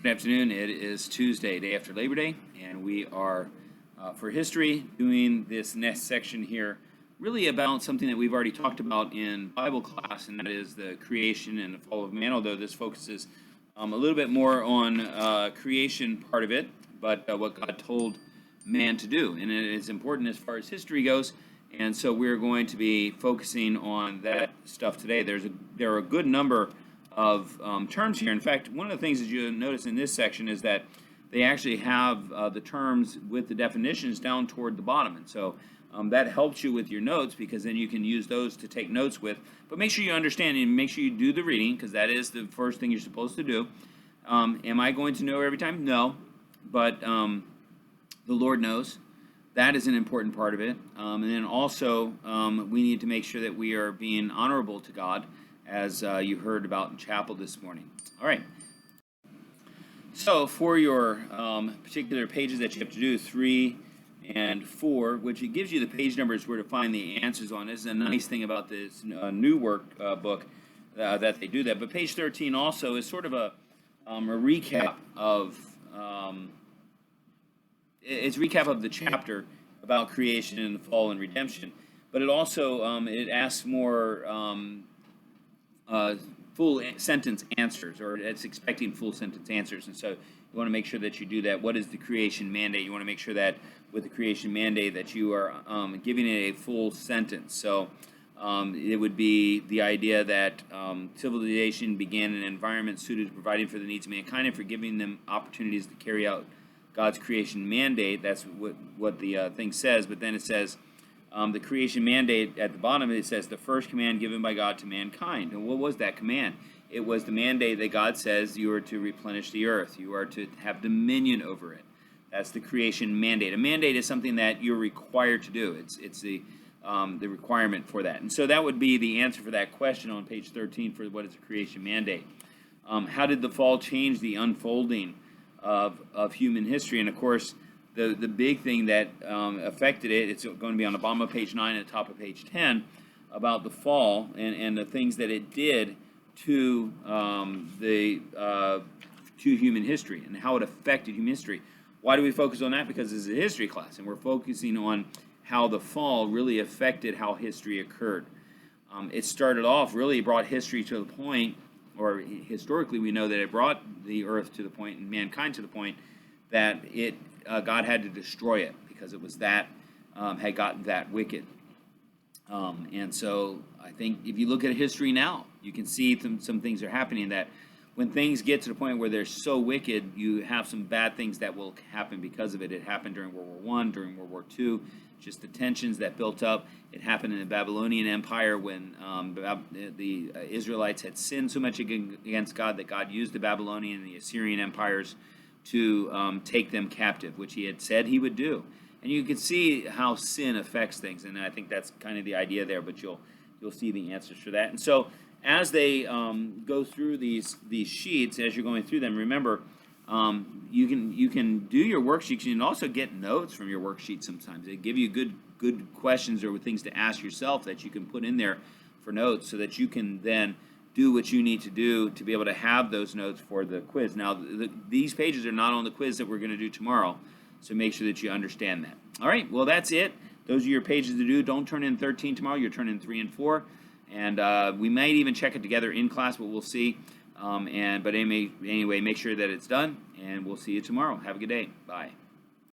Good afternoon. It is Tuesday, day after Labor Day, and we are, for history, doing this next section here, really about something that we've already talked about in Bible class, and that is the creation and the fall of man, although this focuses a little bit more on creation part of it, but what God told man to do. And it is important as far as history goes, and so we're going to be focusing on that stuff today. There are a good number of terms here. In fact, one of the things that you notice in this section is that they actually have the terms with the definitions down toward the bottom. And so that helps you with your notes, because then you can use those to take notes with. But make sure you understand and make sure you do the reading, because that is the first thing you're supposed to do. Am I going to know every time? No. But the Lord knows. That is an important part of it. And then also, we need to make sure that we are being honorable to God, as you heard about in chapel this morning. All right. So for your particular pages that you have to do, 3 and 4, which it gives you the page numbers where to find the answers on. This is a nice thing about this new work book that they do that. But page 13 also is sort of a recap of it's a recap of the chapter about creation and the fall and redemption. But it also it asks more full sentence answers, or it's expecting full sentence answers. And so you want to make sure that you do that. What is the creation mandate? You want to make sure that with the creation mandate that you are giving it a full sentence. So it would be the idea that civilization began in an environment suited to providing for the needs of mankind and for giving them opportunities to carry out God's creation mandate. That's what the thing says. But then it says, the creation mandate at the bottom, it says the first command given by God to mankind. And what was that command? It was the mandate that God says you are to replenish the earth. You are to have dominion over it. That's the creation mandate. A mandate is something that you're required to do. It's the requirement for that. And so that would be the answer for that question on page 13 for what is a creation mandate. How did the fall change the unfolding of human history? And of course, the big thing that affected it, it's going to be on the bottom of page 9 and the top of page 10, about the fall and the things that it did to human history and how it affected human history. Why do we focus on that? Because this is a history class, and we're focusing on how the fall really affected how history occurred. It started off, really brought history to the point, or historically we know that it brought the earth to the point and mankind to the point that God had to destroy it, because it was that had gotten that wicked. And so I think if you look at history now, you can see some things are happening, that when things get to the point where they're so wicked, you have some bad things that will happen because of it. It happened during World War I, during World War II, just the tensions that built up. It happened in the Babylonian Empire when the Israelites had sinned so much against God that God used the Babylonian and the Assyrian empires to take them captive, which he had said he would do. And you can see how sin affects things, and I think that's kind of the idea there, but you'll see the answers for that. And so as they go through these sheets, as you're going through them, remember, you can do your worksheets. You can also get notes from your worksheet sometimes. They give you good questions or things to ask yourself that you can put in there for notes, so that you can then do what you need to do to be able to have those notes for the quiz. Now, these pages are not on the quiz that we're going to do tomorrow, so make sure that you understand that. All right, well, that's it. Those are your pages to do. Don't turn in 13 tomorrow. You're turning 3 and 4. And we might even check it together in class, but we'll see. But anyway, make sure that it's done, and we'll see you tomorrow. Have a good day. Bye.